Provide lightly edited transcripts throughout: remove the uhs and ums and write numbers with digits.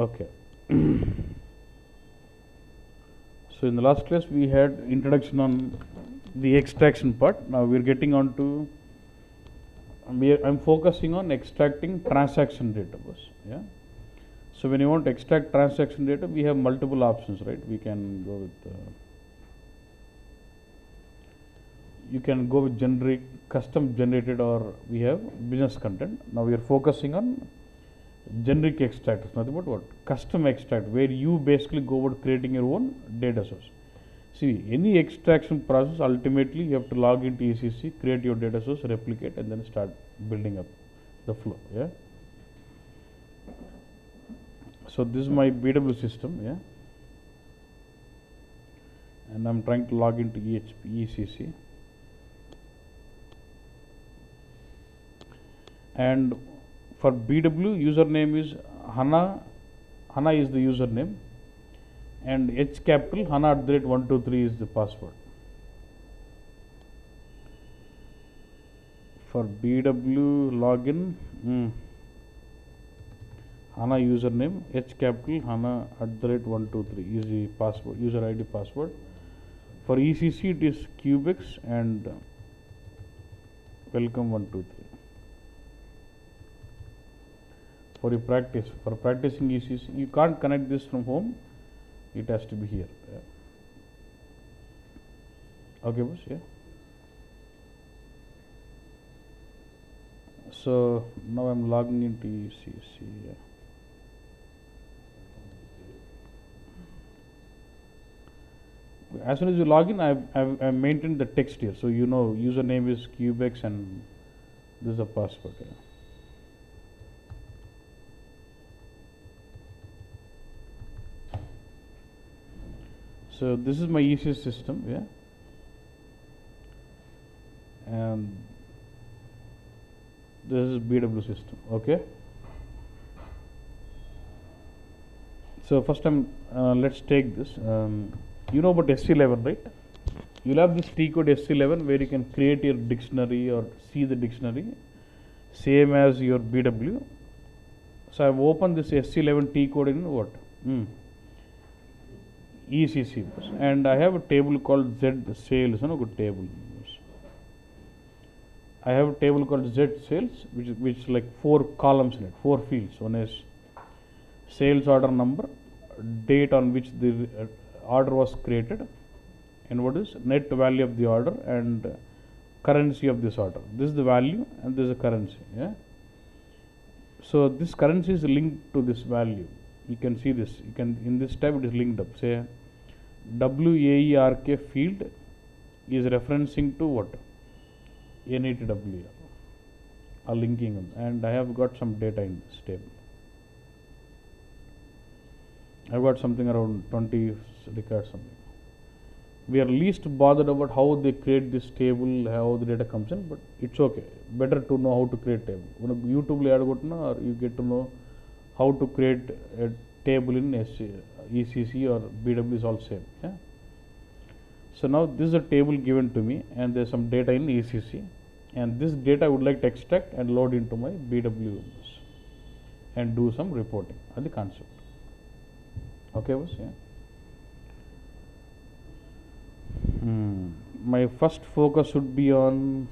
Okay. So in the last class we had introduction on the extraction part. Now we are getting on to I'm focusing on extracting transaction data. Yeah. So when you want to extract transaction data, we have multiple options, right? We can go with you can go with generic, custom generated, or we have business content. Now we are focusing on generic extract, nothing but what? Custom extract, where you basically go about creating your own data source. See, any extraction process, ultimately you have to log into ECC, create your data source, replicate, and then start building up the flow. Yeah. So this is my BW system. Yeah. And I'm trying to log into ECC. And for BW, username is Hana. Hana is the username, and H capital Hana@123 is the password. For BW login, Hana username, H capital Hana@123 is the password, user ID password. For ECC, it is Cubex and welcome123. For your practice, for practicing ECC, you can't connect this from home, it has to be here. Yeah. Okay, boss. Yeah. So now I'm logging into ECC. Yeah. As soon as you log in, I've maintained the text here, so you know username is Cubex and this is a password. Yeah. So this is my ECC system, yeah, and this is BW system. Okay. So first let's take this. You know about SC11, right? You'll have this T code SC11 where you can create your dictionary or see the dictionary, same as your BW. So I've opened this SC11 T code in what? ECC, and I have a table called Z sales. No good table. I have a table called Z sales, which is like 4 columns in it, 4 fields. One is sales order number, date on which the order was created, and what is net value of the order and currency of this order. This is the value and this is the currency. Yeah. So this currency is linked to this value. You can see this. You can in this tab it is linked up. Say WAERK field is referencing to what? NETWR are linking them, and I have got some data in this table. I've got something around 20 records something. We are least bothered about how they create this table, how the data comes in, but it's okay. Better to know how to create table. When YouTube or you get to know how to create a table in ECC or BW is all same. Yeah. So now this is a table given to me, and there's some data in ECC, and this data I would like to extract and load into my BW and do some reporting. That's the concept. Okay, boss. Yeah. My first focus should be on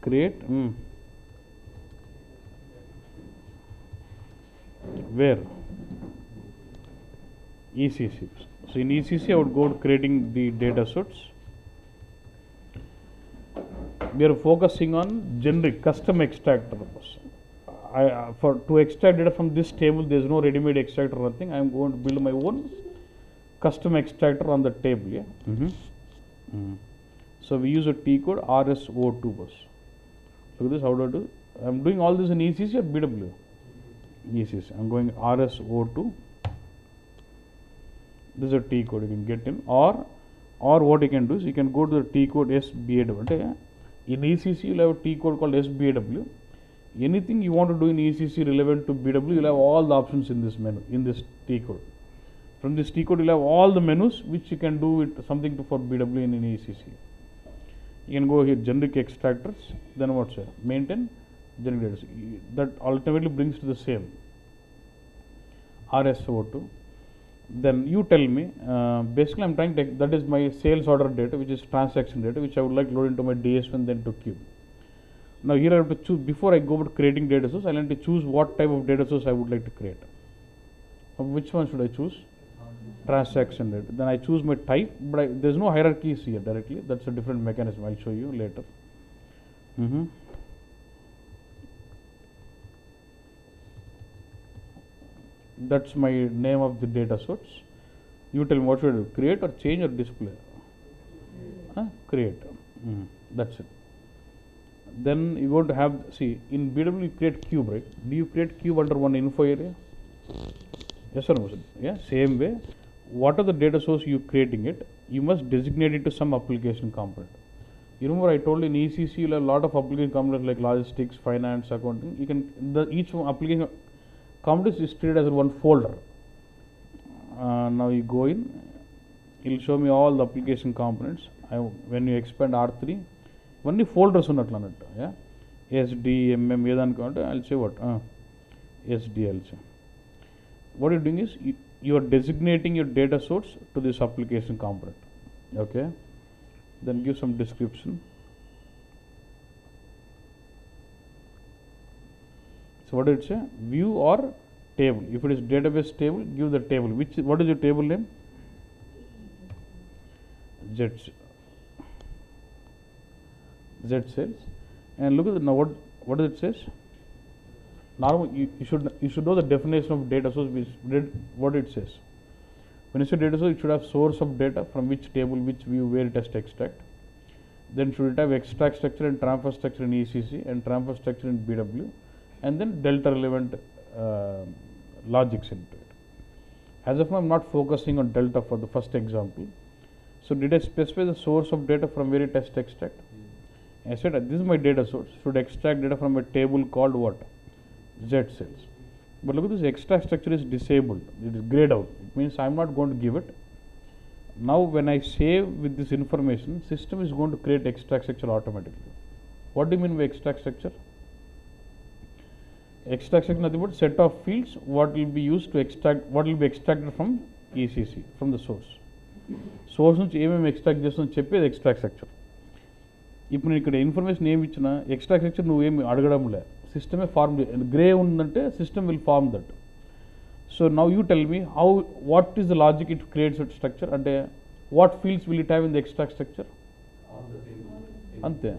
create. Where? ECC. So in ECC I would go to creating the data source. We are focusing on generic custom extractor. To extract data from this table, there is no ready-made extractor or nothing. I am going to build my own custom extractor on the table. Yeah. So we use a T code RS02 bus. Look at this. How do I do? I am doing all this in ECC or BW? ECC. I am going RS02. This is a T code you can get in, or what you can do is you can go to the T code SBAW. In ECC you will have a T code called SBAW. Anything you want to do in ECC relevant to BW, you will have all the options in this menu, in this T code. From this T code you will have all the menus which you can do with something for BW in ECC. You can go here generic extractors, then what's here? Maintain generic data. That ultimately brings to the same RSO2. Then you tell me, basically I'm trying to take, that is my sales order data, which is transaction data, which I would like to load into my DSV and then to cube. Now here I have to choose, before I go about creating data source, I need to choose what type of data source I would like to create. Which one should I choose? Transaction data. Then I choose my type, but there is no hierarchies here directly. That's a different mechanism. I'll show you later. That's my name of the data source. You tell me what should I do? Create or change or display? Create. That's it. Then you want to have, see, in BW you create cube, right? Do you create cube under one info area? Yes or no? Yeah, same way. What are the data source you creating it? You must designate it to some application component. You remember I told you in ECC you have a lot of application components like logistics, finance, accounting. You can, each one application component is treated as one folder. Now you go in, it will show me all the application components. When you expand R3, only folders ఉన్నట్లు అన్నట్టు. Yeah, SD, MM ఏదనుకుంటే I'll say what? SD I'll say. What you're doing is you are designating your data source to this application component. Okay, then give some description. So what did it say? View or table. If it is database table, give the table. What is your table name? Z sales. And look at the, now what does it says? Now you should know the definition of data source. What it says. When you say data source, it should have source of data from which table, which view, where it has to extract. Then should it have extract structure and transfer structure in ECC and transfer structure in BW, and then delta relevant logics into it. As of now, I'm not focusing on delta for the first example. So did I specify the source of data from where it has to extract? I said this is my data source. Should extract data from a table called what? Z sales. But look at this, extract structure is disabled. It is grayed out. It means I'm not going to give it. Now when I save with this information, system is going to create extract structure automatically. What do you mean by extract structure? Extract structure nothing but set of fields what will be used to extract, what will be extracted from ECC, from the source. Source నుంచి ఏమేమి extract చేస్తుందో చెప్పేది extract structure. ఇప్పుడు ఇక్కడ information ఏమి ఇచ్చినా extract structure నువ్వేమి అడగడం లే, సిస్టమే ఫార్మ్ గ్రే ఉందంటే system will form that. So now you tell me how what is the logic it creates it structure, అంటే what fields will it have in the extract structure అంతే.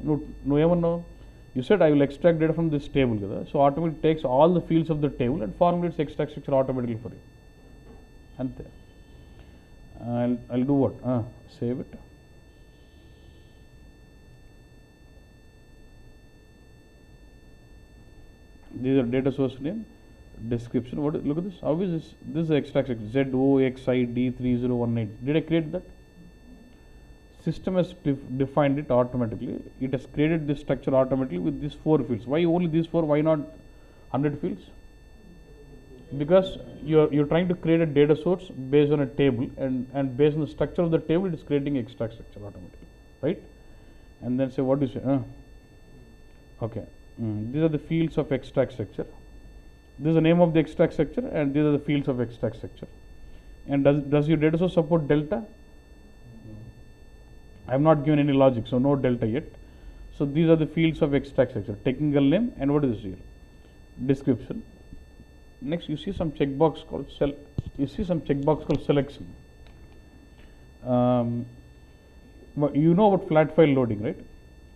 నువ్వేమన్నావు, you said I will extract data from this table kada, so automatically takes all the fields of the table and formulates extract structure automatically for you ante. I'll do what, save it. These are data source name, description. What, look at this, how is this? This is extract structure ZOXID3018. Did I create that? System has defined it automatically. It has created this structure automatically with these 4 fields. Why only these 4? Why not 100 fields? Because you're trying to create a data source based on a table, and based on the structure of the table, it is creating extract structure automatically, right? And then say, what do you say? Okay, these are the fields of extract structure. This is the name of the extract structure, and these are the fields of extract structure. And does your data source support delta? I have not given any logic, so no delta yet. So these are the fields of extract structure. Technical name, and what is this here? Description. Next, you see some checkbox called selection. You know about flat file loading, right?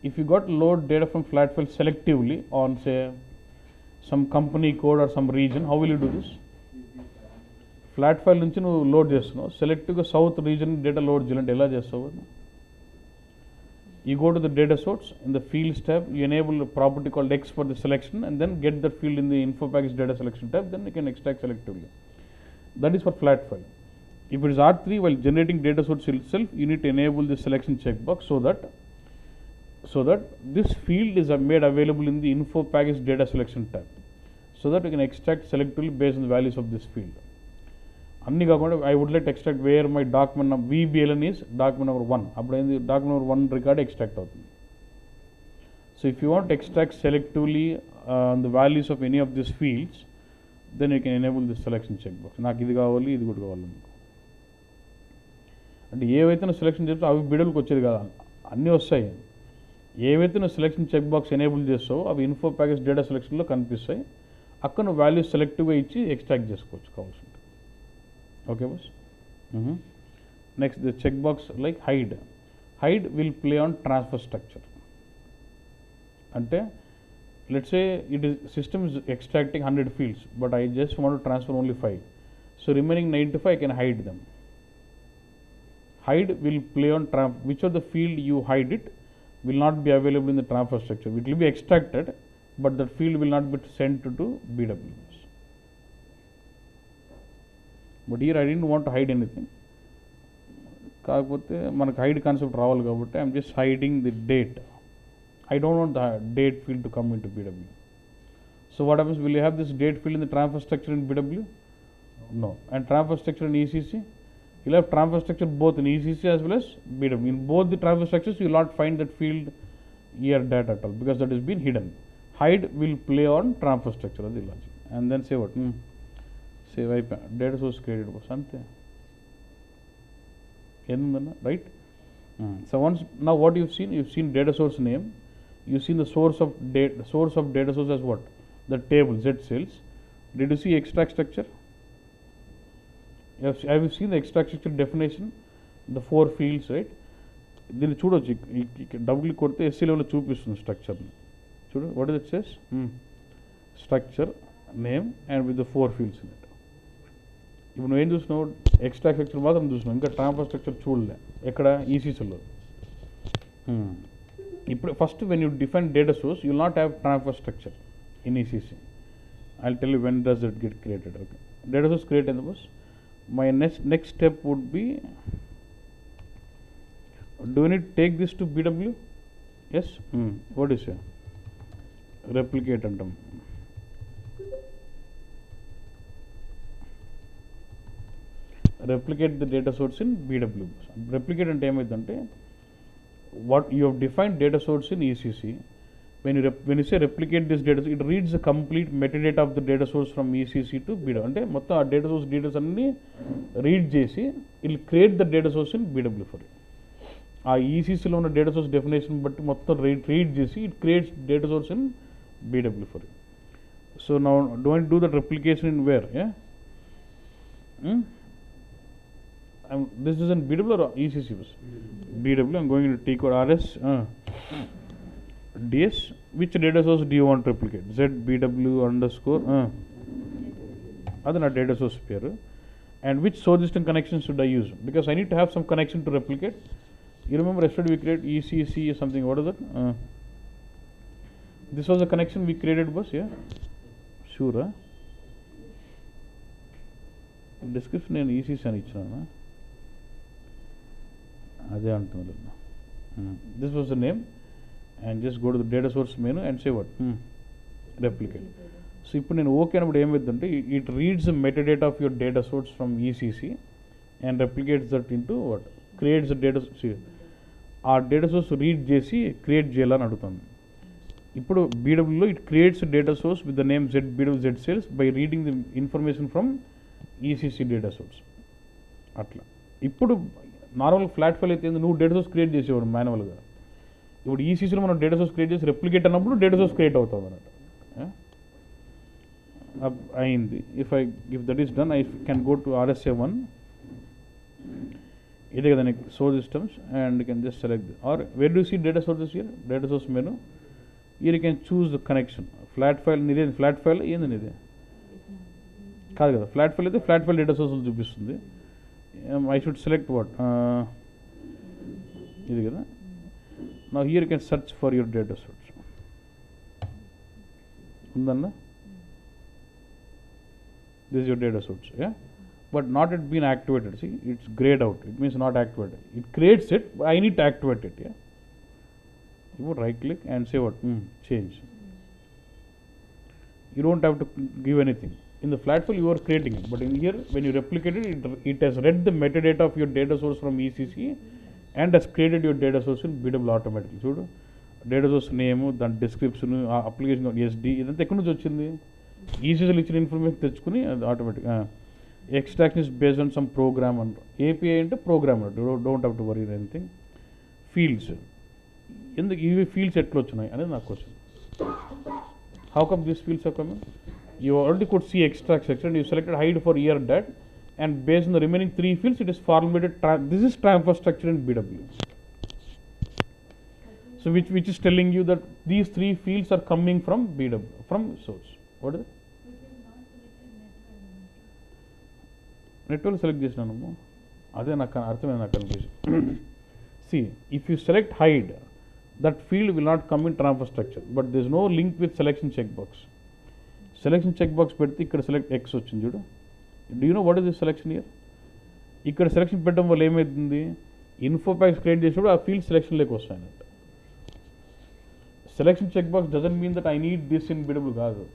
If you got to load data from flat file selectively on, say, some company code or some region, how will you do this? Flat file nunchi nu load chestunavu, selective ga south region data load cheyalante ela chestavu? You go to the data source, in the fields tab, you enable a property called X for the selection, and then get that field in the info package data selection tab, then you can extract selectively. That is for flat file. If it is R3, while generating data source itself, you need to enable the selection checkbox so that this field is made available in the info package data selection tab, so that you can extract selectively based on the values of this field. అన్నీ కాకుండా I would like extract where my document VBLN is document number 1, అప్పుడు ఏంది document number 1 record extract అవుతుంది. So if you want to extract selectively the values of any of these fields, then you can enable this selection checkbox. నాకు ఇది కావాలి, ఇది కూడా కావాలి అంటే ఏవైతే నువ్వు సెలెక్షన్ చేస్తావు అవి బిడల్కి వచ్చేది కదా, అన్నీ వస్తాయి. ఏవైతే నువ్వు సెలెక్షన్ చెక్ బాక్స్ ఎనేబుల్ చేస్తావో అవి ఇన్ఫో ప్యాకేజ్ డేటా సెలెక్షన్లో కనిపిస్తాయి. అక్కడ నువ్వు వాల్యూస్ సెలెక్టివ్గా ఇచ్చి ఎక్స్ట్రాక్ట్ చేసుకోవచ్చు కావాల్సి ఉంటుంది. Okay boss. Next the check box like hide will play on transfer structure. అంటే let's say system is extracting 100 fields, but I just want to transfer only 5. So remaining 95 I can hide them. Hide will play on which of the field you hide it will not be available in the transfer structure. It will be extracted, but that field will not be sent to BWS. But here I didn't want to hide anything. కాకపోతే మనకు hide concept రావాలి కాబట్టి I'm just hiding the date. I don't want the date field to come into BW. So what happens, will you have this date field in the transfer structure in BW? No. And transfer structure in ECC? You'll have transfer structure both in ECC as well as BW. In both the transfer structures, you will not find that field here data at all because that has been hidden. Hide will play on transfer structure, that's the logic. And then say what? Say data source created was something. Right? So once, now what you've seen data source name. You've seen the source of data source as what? The table Z cells. Did you see extract structure? Have you seen the extract structure definition? The 4 fields, right? దీన్ని చూడొచ్చు, double కొడితే SC లెవెల్లో చూపిస్తుంది స్ట్రక్చర్ని. చూడు, what is it says? Structure name and with the 4 fields in it. ఇప్పుడు నువ్వేం చూసినావు? Extract structure మాత్రం చూసినావు, ఇంకా ట్రాన్స్ఫర్ స్ట్రక్చర్ చూడలే. ఎక్కడ? ఈసీసీలో. ఇప్పుడు first when you define data source you will not have transfer structure in ECC. I will tell you when does it get created. Okay, data source create అయింది boss. My next step would be, do you need take this to BW? Yes. What is replicate అంటాం. Replicate the data source in BW. Replicate అంటే ఏమైందంటే, what you have defined data source in ECC. When you say replicate this data, it reads the complete metadata of the data source from ECC to BW. అంటే మొత్తం ఆ data source details అన్నీ read చేసి it will create the data source in BW for you. ఆ ఈసీసీలో ఉన్న data source definition బట్టి మొత్తం read చేసి it creates data source in BW for you. So now don't do that replication in where? This is in BW or ECC? BW. I'm going to T code RS DS. Which data source do you want to replicate? ZBW underscore. That's not data source pair. And which source system connection should I use? Because I need to have some connection to replicate. You remember yesterday we created ECC or something. What is that? This was the connection we created, boss. Yeah. Sure. Description in ECC and each one. అదే అంటున్నారు. This was the name and just go to the data source menu and say what? Replicate. So ఇప్పుడు నేను okay అన్నప్పుడు ఏమైందంటే it reads metadata of your data source from ECC and replicates that into what? Creates the data. ఆ data source read చేసి create చేయాలని అడుగుతుంది. ఇప్పుడు BWలో it creates data source with the name ZBW Z cells by reading the information from ECC data source. అట్లా. ఇప్పుడు normal flat file అయితే నువ్వు డేటా సోర్స్ క్రియేట్ చేసేవాడు మాన్యువల్గా. ఇప్పుడు ఈసీసీలో మనం డేటా సోర్స్ క్రియేట్ చేసి రెప్లికేట్ అన్నప్పుడు డేటా సోర్స్ క్రియేట్ అవుతుంది అన్నట్టు. అయింది. If that is done I can go to RSA1. ఇదే కదా నీకు source systems and you can just select or where do see data sources here? Data source menu. Here you can choose the connection. Flat file ఇదే. Flat file ఏంది ఇదే కాదు కదా. Flat file అయితే flat file data source చూపిస్తుంది. I should select what? ఇది కదా. Now here you can search for your data source. ఉందన్నా? This is your data source, yeah? But not it been activated. See, it's grayed out. It means not activated. It creates it, but I need to activate it, yeah? You would right click and say what? Change. You don't have to give anything. In the flat file you are creating it, but in here when you replicate it, it has read the metadata of your data source from ECC and has created your data source in BW automatically. So data source name, దాని description, application SD, ఇదంతా ఎక్కడి నుంచి వచ్చింది? ఈసీసీలో ఇచ్చిన information తెచ్చుకుని అది automatic. Extraction is based on some program అంటారు. ఏపీఐ అంటే program, don't have to worry anything. Fields, ఎందుకు ఇవి ఫీల్డ్స్ ఎట్లా వచ్చినాయి అనేది నాకు question. How come these fields are coming? You already could see extract section, you selected hide for year dat, and based on the remaining 3 fields it is formatted. This is transfer structure in BW. So which is telling you that these 3 fields are coming from BW, from source. What is it? Network select చేసినాను, అదే నాకు అర్థమైంది, నాకు confusion. See, if you select hide, that field will not come in transfer structure, but there is no link with selection checkbox. Selection check box పెడితే ఇక్కడ select X వచ్చింది చూడు. Do you know what is this selection year? ఇక్కడ సెలెక్షన్ పెట్టడం వల్ల ఏమవుతుంది? Info packs create చేసినప్పుడు ఆ ఫీల్డ్ సెలెక్షన్లోకి వస్తాయన్నట్టు. Selection check box doesn't mean that I need this in BW కాదు.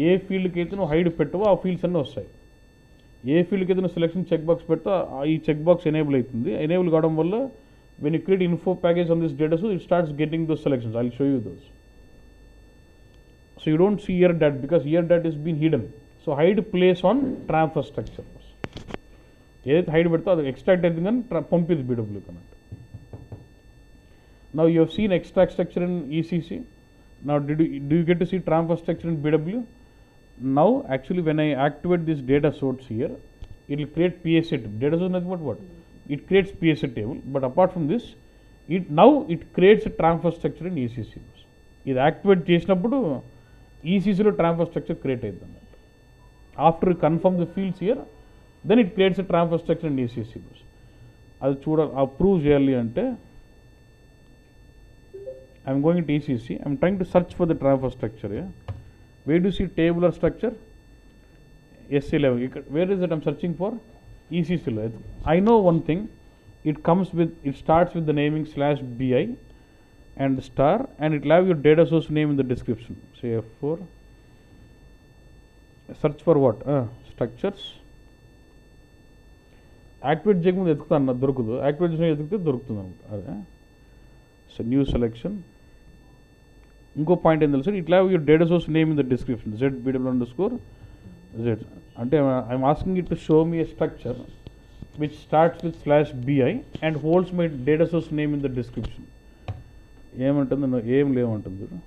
ఏ ఫీల్డ్కి అయితే నువ్వు హైడ్ పెట్టవో ఆ ఫీల్డ్స్ అన్నీ వస్తాయి. ఏ ఫీల్డ్కి అయితే నువ్వు సెలెక్షన్ చెక్ బాక్స్ పెడతా ఈ చెక్ బాక్స్ ఎనేబుల్ అవుతుంది. ఎనేబుల్ కావడం వల్ల when you create info package on this data, so it starts getting those selections. I will show you those. So you don't see year dat because year dat is been hidden. So hide place on transfer structure. ఏదైతే hide పెడతా అది extract అవుతుంది కానీ పంపిది BW కన్నట్టు. Now you have seen extract structure in ECC. Now do you get to see transfer structure in BW? Now actually when I activate this data source here, it will create PSA table. Data source nothing but what? It creates PSA table, but apart from this, it creates a transfer structure in ECC. ఇది activate చేసినప్పుడు ఈసీసీలో transfer structure create అవుతుంది అన్నట్టు. After confirm the fields here, then it creates a transfer structure in ECC. అది చూడాలి, approve చేయాలి అంటే I'm going to ECC, I'm trying to search for the transfer structure. Where do see tabular structure? S11. ఇక్కడ where is that I'm searching for? ఈసీసీలో. I know one thing, it starts with the naming /bi and star, and it will have your data source name in the description. Say F4, search for what? Structures. Activate చేయకముందు ఎదుగుతాను, దొరకదు. Activate చేసిన ఎదిగితే దొరుకుతుంది అనమాట. అదే so new selection. ఇంకో point ఏం తెలుసు, it have your data source name in the description, ZBW_Z. అంటే I'm asking it to show me a structure which starts with /bi and holds my data source name in the description. ఏమంటుంది? ఏం లేమంటుంది చూడు.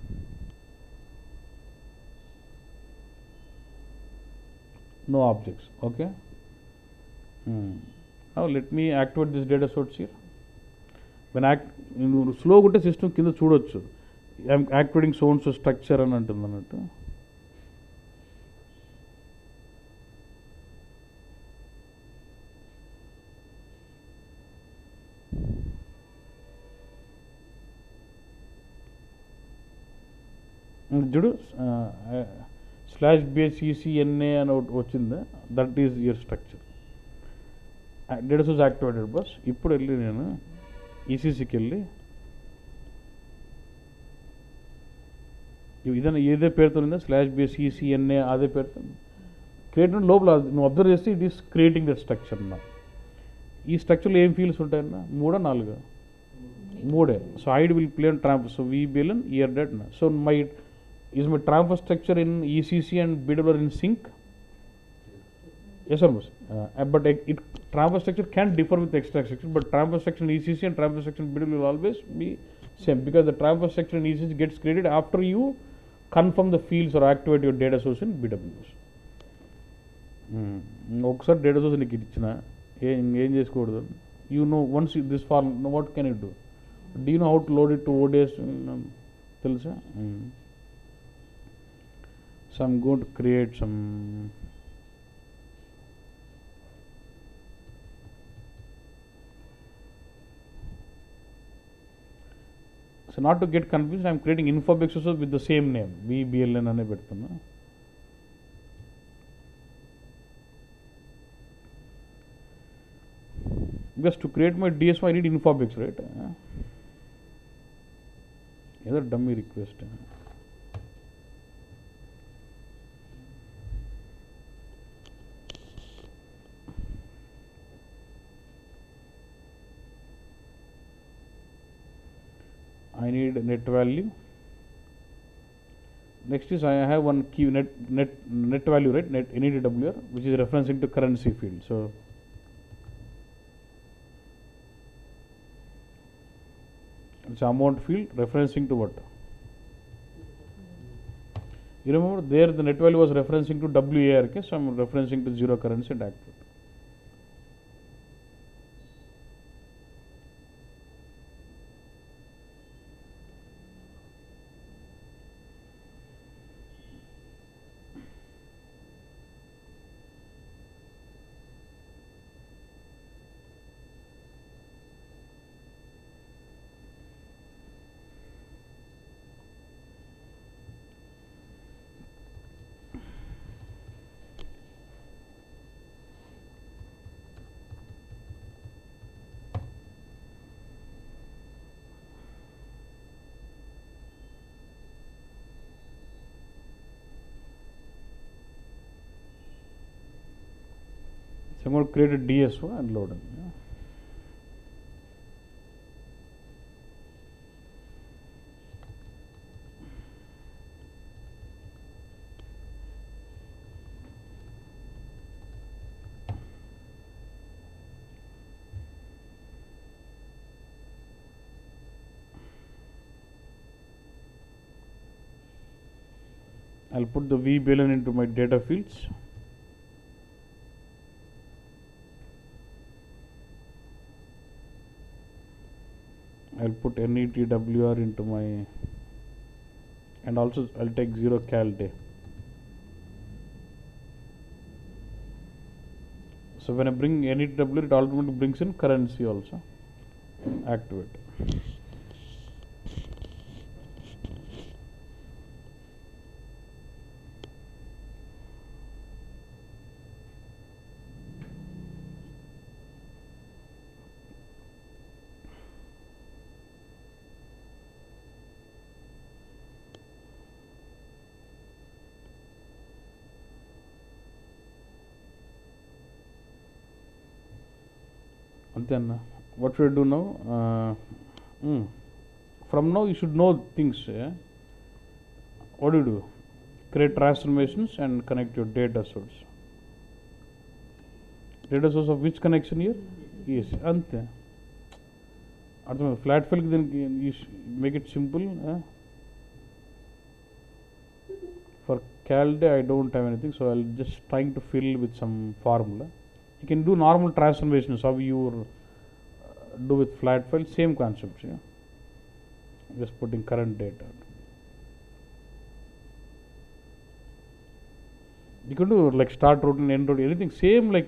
No objects. Okay, let me activate this data source here. When నువ్వు స్లోగా ఉంటే system కింద చూడొచ్చు, I'm activating sons structure అని అంటుంది అన్నట్టు. చూడు, /BCCNA అని వచ్చింది, that is your structure. Data source activated bus. ఇప్పుడు వెళ్ళి నేను ఈసీసీకి వెళ్ళి ఇదన్నా ఏదే పేరుతో ఉందా, /BCCNA అదే పేరుతో క్రియేట్ లోపల నువ్వు అబ్జర్వ్ చేస్తే it is creating that structure అన్న. ఈ స్ట్రక్చర్లో ఏం ఫీల్డ్స్ ఉంటాయన్నా? 3 or 4? 3. So hide will play on transfer. So VBLN year dat. So is my transfer structure in ECC and BW in sync? Yes or no? But transfer structure can differ with extract structure, but transfer structure in ECC and transfer structure in BW will always be same, because the transfer structure in ECC gets created after you confirm the fields or activate your data source in BW. ఒకసారి data source నీకు ఇచ్చిన ఏం చేసుకోకూడదు. You know once this form, what can you do? Do you know how to load it to ODS? తెలుసా? So I'm going to create some so not to get confused, I'm creating Infobix also with the same name, VBLN ane పెడుతున్నా. Because to create my DSO I need Infobix, right? Either dummy request. I need need net value. Next is I have one key net value, right? Net NETWR, which is referencing to currency field. So it's amount field referencing to what? You remember there the net value was referencing to WARK, so I'm referencing to zero currency and activate. So I'm going to create a DSO and load it. Yeah. I'll put the VBLN into my data fields. I'll put NETWR into my, and also I'll take 0 cal day. So when I bring NETWR, it automatically brings in currency also. Activate. And then what should I do now? From now you should know things. Yeah? What do? Create transformations and connect your data source. Data source of which connection here? Yes. Ante. Flat fill, then you make it simple. For cal day I don't have anything, so I'll just trying to fill with some formula. You can do normal transformations how you do with flat file, same concepts. Yeah? Just putting current data. You can do like start routine, end routine, anything same like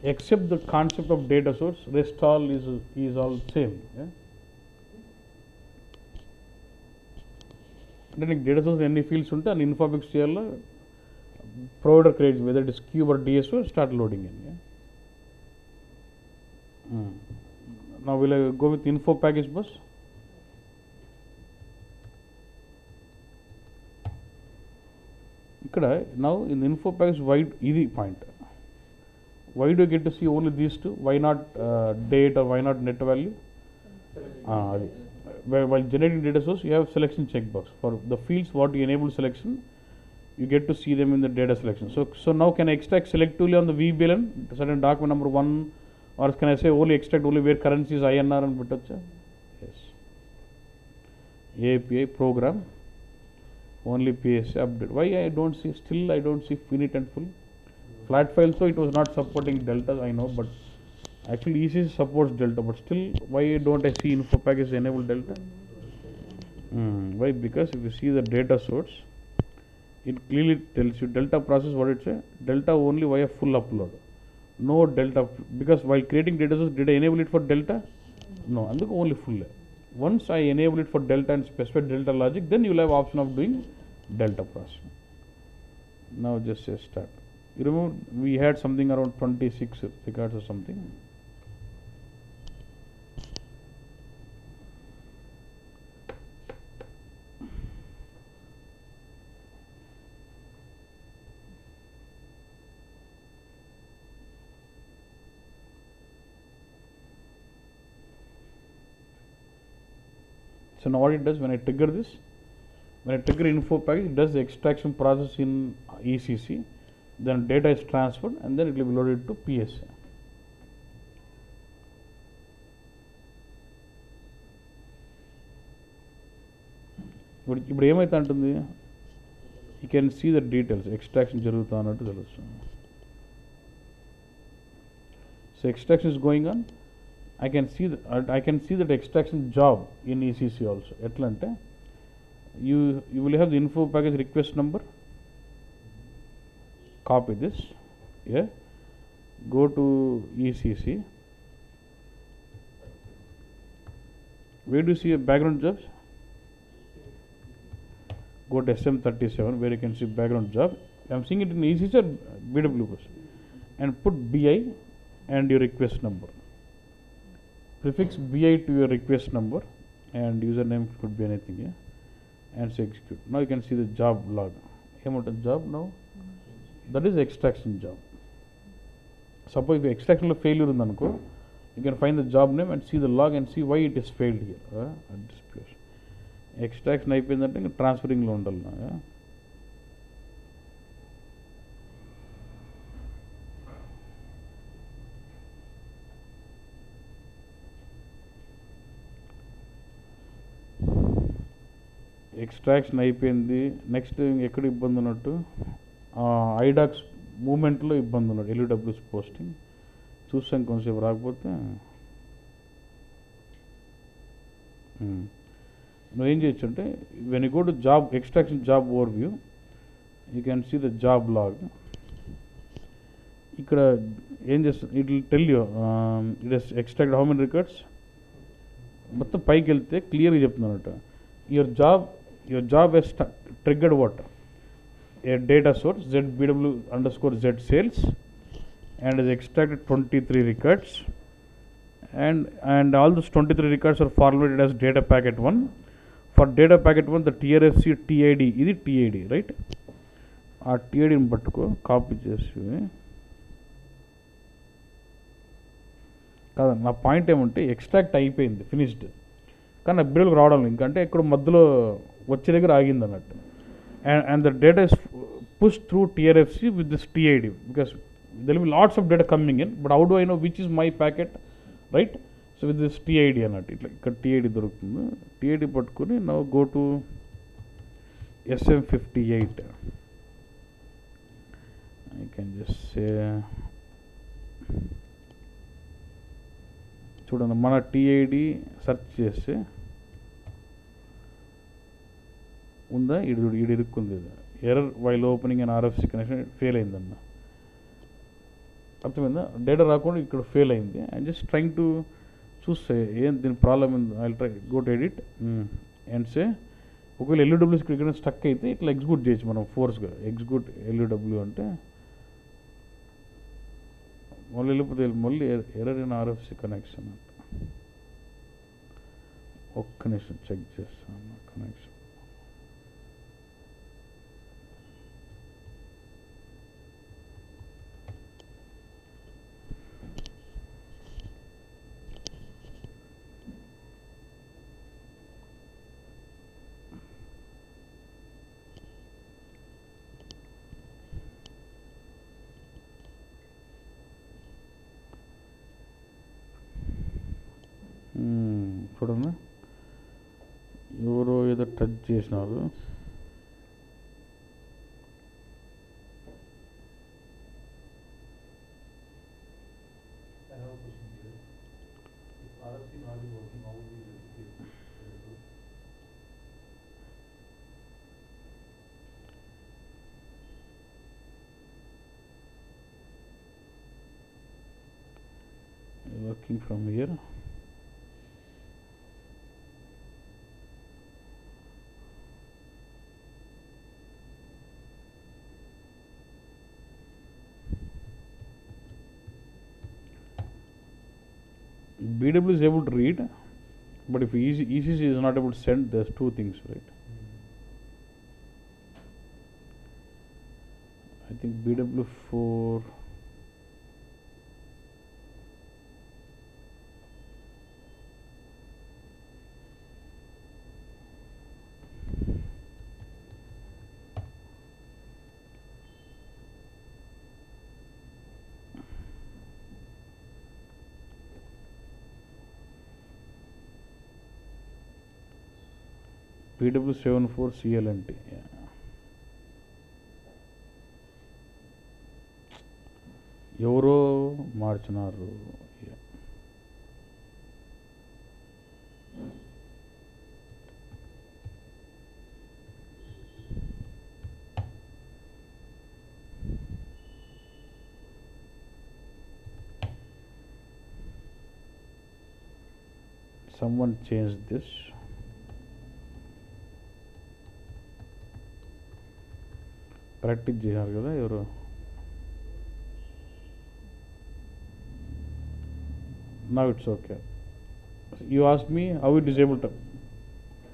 except the concept of data source. Rest all is all same. Yeah? Then data source any fields unte and Infobix cheyalla provider creates whether it is cube or DSO, start loading in. Yeah? Now will I go with info package bus? Now in the info package, why this point? Why do I get to see only these two? Why not date or why not net value? While generating data source, you have selection checkbox. For the fields what you enable selection, you get to see them in the data selection. So now can I extract selectively on the VBLN, certain document number 1, or can I say only extract only where currency is INR and Bitacha? Yes. API program, only PSA update. Why I don't see, still I don't see finite and full. Flat file, so it was not supporting delta, I know, but actually ECC supports delta, but still why don't I see info package enable delta? Why? Because if you see the data source, it clearly tells you delta process what it say, delta only via full upload. No delta, because while creating data source, did I enable it for delta? No, and only full. Once I enable it for delta and specify delta logic, then you will have option of doing delta process. Now just say start. You remember we had something around 26 records or something. So now what it does, when I trigger this, when I trigger info package, it does the extraction process in ECC, then data is transferred and then it will be loaded to PSA. ఇప్పుడు ఏమైతే అంటుంది, you can see the details, extraction జరుగుతా అన్నట్టు తెలుస్తుంది. So extraction is going on. I can see that extraction job in ECC also. ఎట్లా అంటే you will have the info package request number. Copy this. Yeah. Go to ECC. Where do you see a background jobs? Go to SM37 where you can see background job. I am seeing it in ECC or BW and put BI and your request number. Prefix BI to your request number and username could be anything, yeah, and say execute. Now you can see the job log. Job now, that is extraction job. Suppose if extraction failure undanko, you can find the job name and see the log and see why it is failed here at this place. Extraction అయిపోయిందంటే ఇంకా ట్రాన్స్ఫరింగ్లో ఉండాలి. Extraction అయిపోయింది. Next ఎక్కడ ఇబ్బంది ఉన్నట్టు, ఐడాక్స్ మూమెంట్లో ఇబ్బంది ఉన్నట్టు, ఎల్యూడబ్ల్యూస్ పోస్టింగ్ చూసాం కొంచెంసేపు రాకపోతే. నువ్వు ఏం చేయొచ్చు అంటే, when you go to job extraction job overview, you can see the job log. ఇక్కడ ఏం చేస్తుంది, it will tell you it is extract how many records. మొత్తం పైకి వెళ్తే క్లియర్గా చెప్తున్నట్టు, your job has triggered what, a data source ZBW_Z sales and is extracted 23 records and all those 23 records are formatted as data packet 1. For data packet 1 the TRFC TID ఇది TID right. ఆ TIDని పట్టుకో, copy చేసి కాదు. నా point ఏమంటే extract అయిపోయింది finished, కానీ నా బిల్లులకు రావడం లేదు ఇంకంటే ఇక్కడ మధ్యలో వచ్చే దగ్గర ఆగింది అన్నట్టు. and the data is pushed through TRFC with this TID because there will be lots of data coming in, but how do I know which is my packet, right? So with this TID అన్నట్టు, ఇట్లా ఇక్కడ TID దొరుకుతుంది. TID పట్టుకుని now go to SM58. I can just say చూడండి, మన TID search చేస్తే ఉందా, ఇది ఇరుక్కుంది. Error while opening and RFC connection fail అయిందన్న, అర్థమైందా? డేటా రాకుండా ఇక్కడ ఫెయిల్ అయింది. అండ్ జస్ట్ ట్రైంగ్ టు చూస్తే ఏం దీని ప్రాబ్లమ్ ఉంది. I try go to edit and say, ఒకవేళ LUW ఇక్కడ స్టక్ అయితే ఇట్లా ఎగ్జిక్యూట్ చేయొచ్చు మనం ఫోర్స్గా. ఎగ్జిక్యూట్ LUW అంటే మళ్ళీ వెళ్ళిపోతే మళ్ళీ ఎర్రర్ ఇన్ RFC కనెక్షన్ అంట. ఒక్క నిమిషం చెక్ చేస్తాను కనెక్షన్. చూడండి, ఎవరో ఏదో టచ్ చేసినారు. Working from here. BW is able to read, but if ECC is not able to send, there's two things, right? I think BW4 PW74 CLNT. ఎవరో మార్చినారు. Someone changed this. Practice చేశారు కదా ఎవరు. Now it's okay. You asked me how it is able to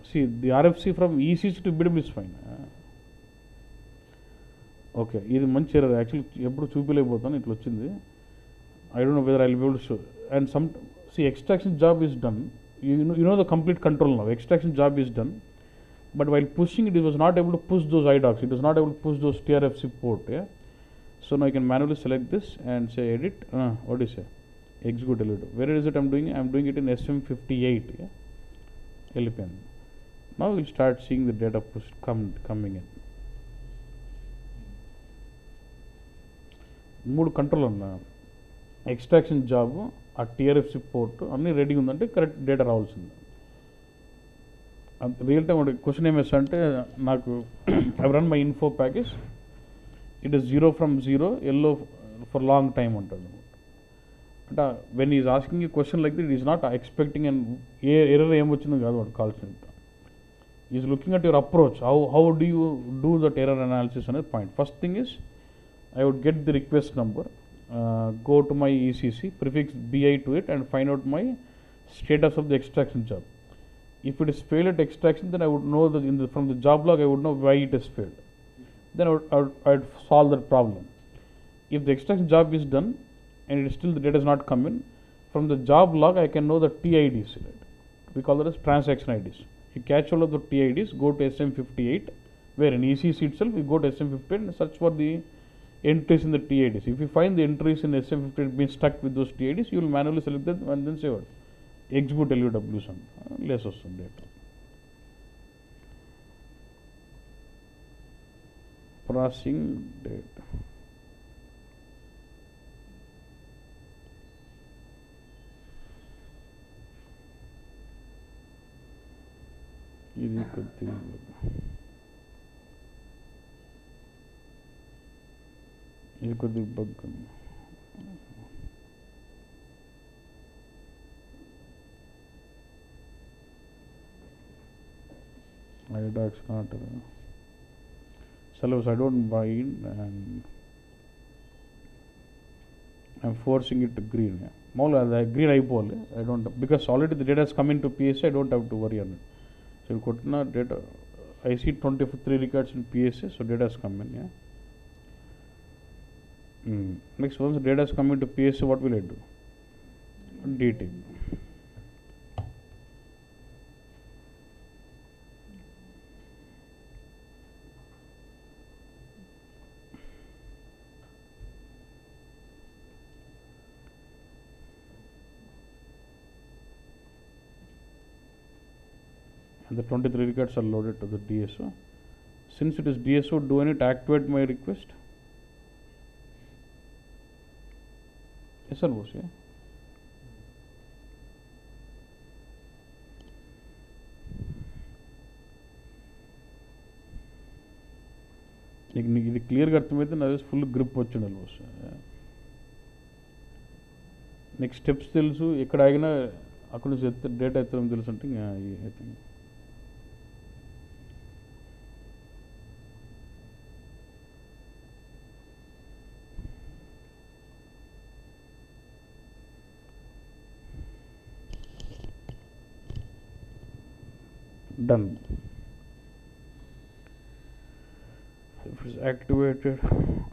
see the RFC from ECC to BW is fine. Okay, ఇది మంచి error. Actually ఎప్పుడు చూపించలేకపోతాను, ఇట్లా వచ్చింది. I don't know whether I will be able to show. And some extraction job is done. You know the complete control now. Extraction job is done, but while pushing it was not able to push those IDOCs. It was not able to push those TRFC port. Yeah. So now I can manually select this and say edit. What do you say? Execute LVW. Where is it I'm doing? I'm doing it in SM58. Yeah. LPN. Now we'll start seeing the data push coming in. మూడు control అన్న. Extraction job, ఆ TRFC port అన్నీ ready ఉందంటే correct data రావాల్సింది. Real time question ఏమేస్తా అంటే నాకు I run my info package, it is 0 from 0 yellow for long time అంటాడు. అంటే when is asking a question like that is not expecting and ఏ error ఏమొచ్చిందో కాదు వాడు కావాల్సింది. Is looking at your approach, how do you do that error analysis అనేది point. First thing is I would get the request number, go to my ECC, prefix BI to it and find out my status of the extraction job. If it is failed at extraction, then I would know that from the job log I would know why it has failed. Then I would solve that problem. If the extraction job is done and it is still the data is not come in, from the job log I can know the TIDs. Right? We call that as transaction IDs. You catch all of the TIDs, go to SM58, where in ECC itself you go to SM58 and search for the entries in the TIDs. If you find the entries in SM58 being stuck with those TIDs, you will manually select them and then say what? Execute LVWs and less of some data. Processing data. ఇది కొద్దిగా bug ఉంది. IDOCs not syllabus I don't bind and I'm forcing it to green. Maula the green అయిపోవాలి. I don't, because already the data has come into PSA, I don't have to worry on it. So you put na data, I see 23 records in PSA, so data has come in. Yeah. Next, once the data is coming to PSA, what will I do? DT. And the 23 records are loaded to the DSO. Since it is DSO, do I need to activate my request? Yes or no? Yeah. నీకు ఇది క్లియర్గా అర్థమైతే నా full grip వచ్చింది almost. నీకు steps తెలుసు, ఎక్కడ ఆగినా అక్కడ నుంచి డేటా ఎత్తడం తెలుసు అంటే ఇంకా I think done. If it's activated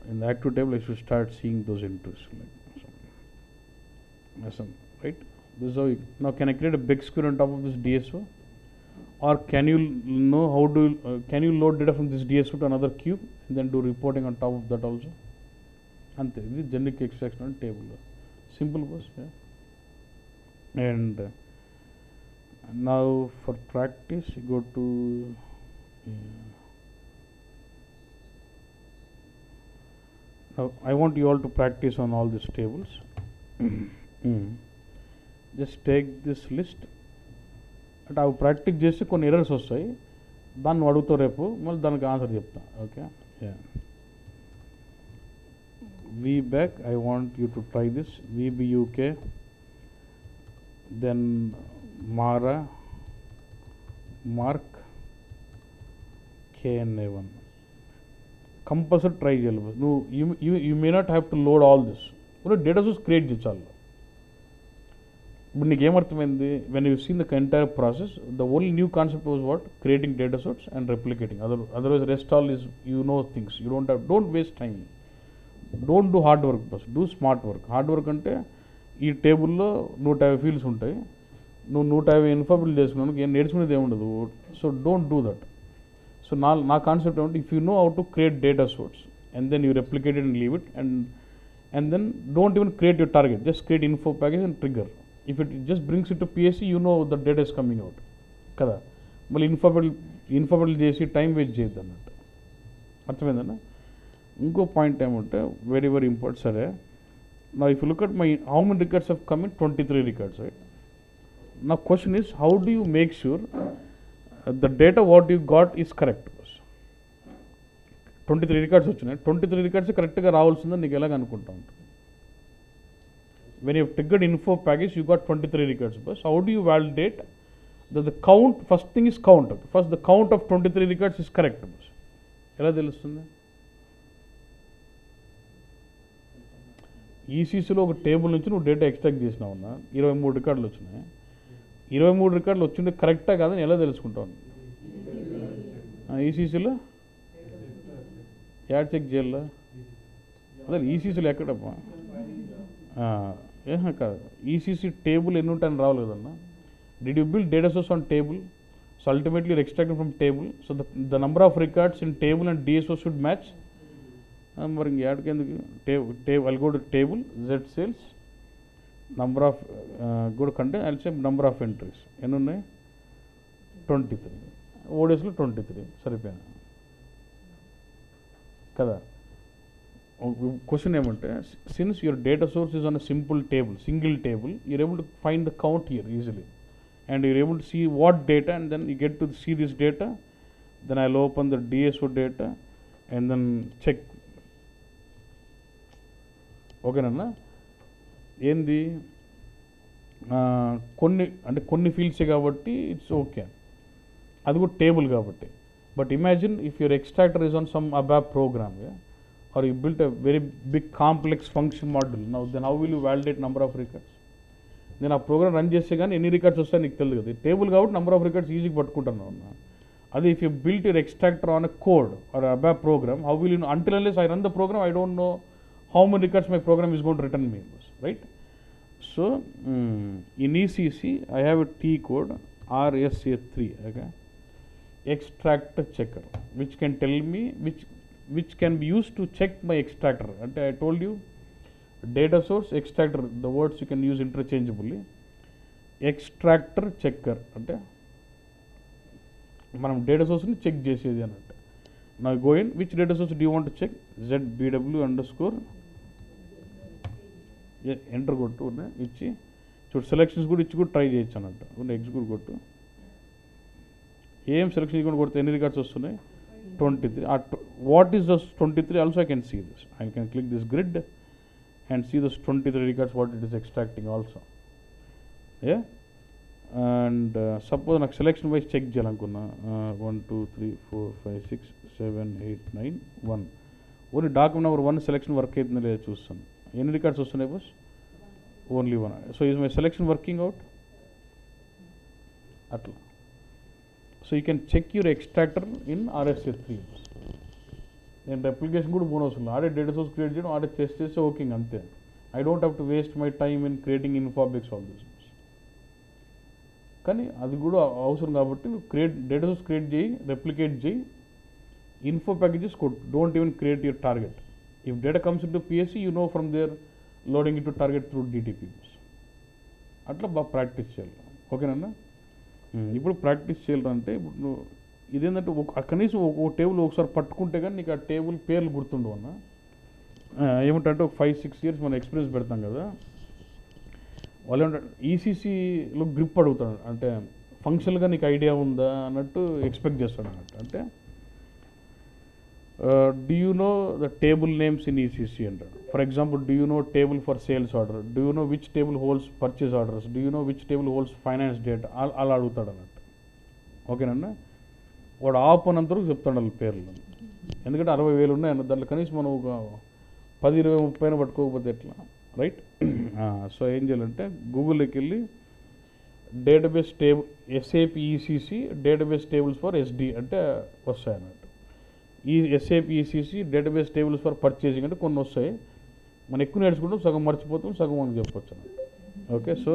in the active table, I should start seeing those entries. Right? This is how you, now can I create a big square on top of this DSO, or can you know how do can you load data from this DSO to another cube and then do reporting on top of that also? Ante this generic extraction on table, simple was. Yeah. And Now for practice, you go to now I want you all to practice on all these tables. Just take this list. అంటే అవి practice చేసి కొన్ని errors వస్తాయి, దాన్ని అడుగుతా రేపు, మళ్ళీ దానికి ఆన్సర్ చెప్తా. Okay, VBAC, I want you to try this. VBUK, then Mara, Mark, KNA1. Compulsory try చేయాలి. నువ్వు you may not have to load all this. ఇప్పుడు డేటా సోర్స్ క్రియేట్ చేయాలి. ఇప్పుడు నీకు ఏమర్థమైంది? When you seen the entire process, the only new concept was what? Creating data source and replicating. Otherwise rest all is you know things. You don't waste time. Don't do hard work bus, do smart work. Hard work అంటే ఈ టేబుల్లో 150 fields ఉంటాయి, నువ్వు 150 ఇన్ఫాబిల్ చేసుకున్నాను, ఏం నేర్చుకునేది ఏముండదు. So don't do that. So నా కాన్సెప్ట్ ఏమంటే, if you know how to create data source and then you replicate it and leave it, and then don't even create your target, just create info package and trigger. If it just brings it to PSC, you know the data is coming out కదా. మళ్ళీ ఇన్ఫాబిల్ చేసి time waste చేయొద్దు అన్నట్టు. అర్థమైందన్న? ఇంకో point ఏమంటే very very important. సరే, నా if you look at my how many records have come in 23 records, right? నా question is, how do you make sure the data what you got is correct? 23 records వచ్చినాయి, 23 records కరెక్ట్గా రావాల్సిందని నీకు ఎలాగ అనుకుంటా ఉంటుంది. When you triggered info package, you got 23 records boss. How do you validate the count? First thing is count. First the count of 23 records is correct bus. ఎలా తెలుస్తుంది? ఈసీసీలో ఒక టేబుల్ నుంచి నువ్వు డేటా ఎక్స్ట్రాక్ట్ చేసినావు అన్న, 23 రికార్డులు వచ్చినాయి. 23 రికార్డులు వచ్చింటే కరెక్టా కాదని ఎలా తెలుసుకుంటావు? ఈసీసీలో యాడ్ చెక్ చేయాలా? అదే ఈసీసీలో ఎక్కడప్పా? కాదు, ఈసీసీ టేబుల్ ఎన్ని ఉంటాయని రావాలి కదన్నా. Did you build data source on table? So ultimately you're extracted from table. So the number of records in table and DSO should match. మరి ఇంక యాడ్కి ఎందుకు? I'll go to table, Z sales, number of good content, I'll say number of entries. ఎన్ని ఉన్నాయి? 23. ODSలో 23 సరిపోయినా కదా. Question ఏమంటే, since your data source is on a simple table, single table, you're able to find the count here easily, and you're able to see what data, and then you get to see this data. Then I'll open the DSO data and then check. ఓకేనన్నా? ఏంది కొన్ని ఫీల్డ్సే కాబట్టి it's okay, అది కూడా table కాబట్టి. But imagine if your extractor is on some ABAP program, or you built a very big complex function model. Now then how will you validate number of records? నేను ఆ program run చేస్తే కానీ ఎన్ని records వస్తాయో నీకు తెలియదు కదా. Table కాబట్టి నెంబర్ ఆఫ్ రికార్డ్స్ ఈజీగా పట్టుకుంటాను అన్న. అదే if you built your extractor on a code or ABAP program, how will you know? Until unless I run the program, I don't know how many records my program is going to return me, right? So in ECC I have a T code RSA3, okay, extractor checker, which can tell me which can be used to check my extractor. అంటే I told you data source, extractor, the words you can use interchangeably. Extractor checker అంటే మనం data సోర్స్ని check చేసేది అన్నట్టు. Now go in, which data source do you want to check? ZBW underscore enter కొట్టు, ఇచ్చి చూడు selections కూడా ఇచ్చి కూడా ట్రై చేయొచ్చు అన్నట్టు. ఎగ్స్ కూడా కొట్టు, ఏం సెలెక్షన్ ఇవ్వకుండా కొడితే ఎన్ని రికార్డ్స్ వస్తున్నాయి? 23. What is this 23? Also I can see this. I can click this grid and see those 23 records what it is extracting also. Yeah, and suppose నాకు సెలెక్షన్ వైజ్ చెక్ చేయాలనుకున్నా, 1 2 3 4 5 6 7 8 9 1, only document number 1 selection work అవుతుందో లేదో చూస్తాను. ఎన్ని records వస్తున్నాయి boss? Only 1. So is my selection working out? అట్లా. So you can check your extractor in RSA3. నేను replication కూడా పోనవసరం, ఆడే డేటా సోర్స్ క్రియేట్ చేయడం, ఆడే టెస్ట్ చేస్తే ఓకే అంతే. I don't have to waste my time in creating infoobjects all this. కానీ అది కూడా అవసరం కాబట్టి నువ్వు డేటా సోర్స్ క్రియేట్ చేయి, రెప్లికేట్ చేయి, ఇన్ఫో ప్యాకేజెస్ కొట్టు. Don't even create your target. If data comes into PSC, you know from there loading into target through DTP. అట్లా బాగా ప్రాక్టీస్ చేయాలి. ఓకేనన్నా? ఇప్పుడు ప్రాక్టీస్ చేయాలంటే ఇప్పుడు నువ్వు ఇదేంటంటే కనీసం ఒక టేబుల్ ఒకసారి పట్టుకుంటే కానీ నీకు ఆ టేబుల్ పేర్లు గుర్తుండవు అన్న. ఏమిటంటే ఒక 5-6 years మనం ఎక్స్పీరియన్స్ పెడతాం కదా, వాళ్ళు ఏమంటారు ఈసీసీలో గ్రిప్ అడుగుతాడు, అంటే ఫంక్షన్గా నీకు ఐడియా ఉందా అన్నట్టు ఎక్స్పెక్ట్ చేస్తాడు అన్నట్టు. అంటే do you know the table names in ECC అంటాడు. For example, do you know table for sales order, do you know which table holds purchase orders, do you know which table holds finance data, అలా అడుగుతాడు అన్నట్టు. ఓకేనండి, వాడు ఆప్ అన్నంతవరకు చెప్తాడు వాళ్ళ పేర్లు. ఎందుకంటే 60,000 ఉన్నాయి అన్న, దాంట్లో కనీసం మనం ఒక 10, 20, 30 పట్టుకోకపోతే ఎట్లా, రైట్? సో ఏం చేయాలంటే గూగుల్లోకి వెళ్ళి database table SAP ECC database tables for SD అంటే వస్తాయి అన్నట్టు. ఈ SAP ECC database tables for purchasing అంటే కొన్ని వస్తాయి. మనం ఎక్కువ నేర్చుకుంటాం, సగం మర్చిపోతాం, సగం మనకు చెప్పొచ్చు అన్నట్టు. ఓకే, సో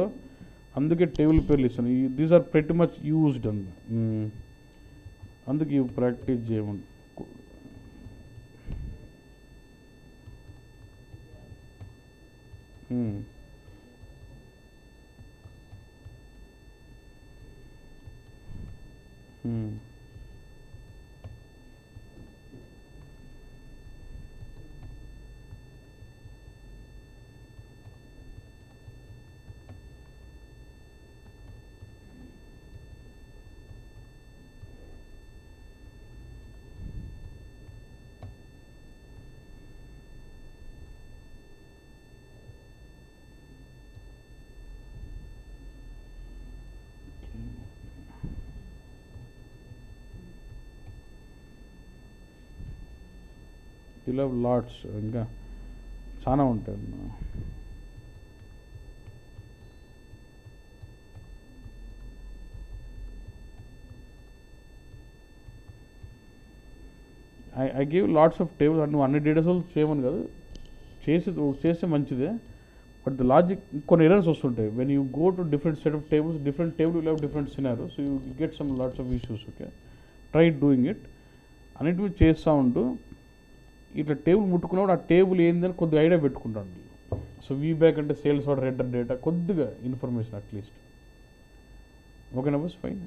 అందుకే టేబుల్ పేర్లు ఇస్తాను. These are pretty much used అన్న, అందుకే ఇవి ప్రాక్టీస్ చేయమని. ఇలా లాట్స్ ఇంకా చాలా ఉంటాయి. I give lots of tables. అంటే నువ్వు అన్ని డేటాస్ చేయమని కాదు, చేస్తే మంచిదే. బట్ ద లాజిక్ కొన్ని ఎర్రర్స్ వస్తుంటాయి. When you go to different set of tables, different table will have different scenarios, so you get some lots of issues. Okay, try doing it. అన్నిటివి చేస్తూ ఉంటూ ఇట్లా టేబుల్ ముట్టుకున్నప్పుడు ఆ టేబుల్ ఏందని కొద్దిగా idea పెట్టుకుంటాను. సో వీబ్యాక్ అంటే సేల్స్ ఆర్డర్ హెడర్ డేటా, కొద్దిగా ఇన్ఫర్మేషన్ అట్లీస్ట్. ఓకేనా బస్, ఫైన్.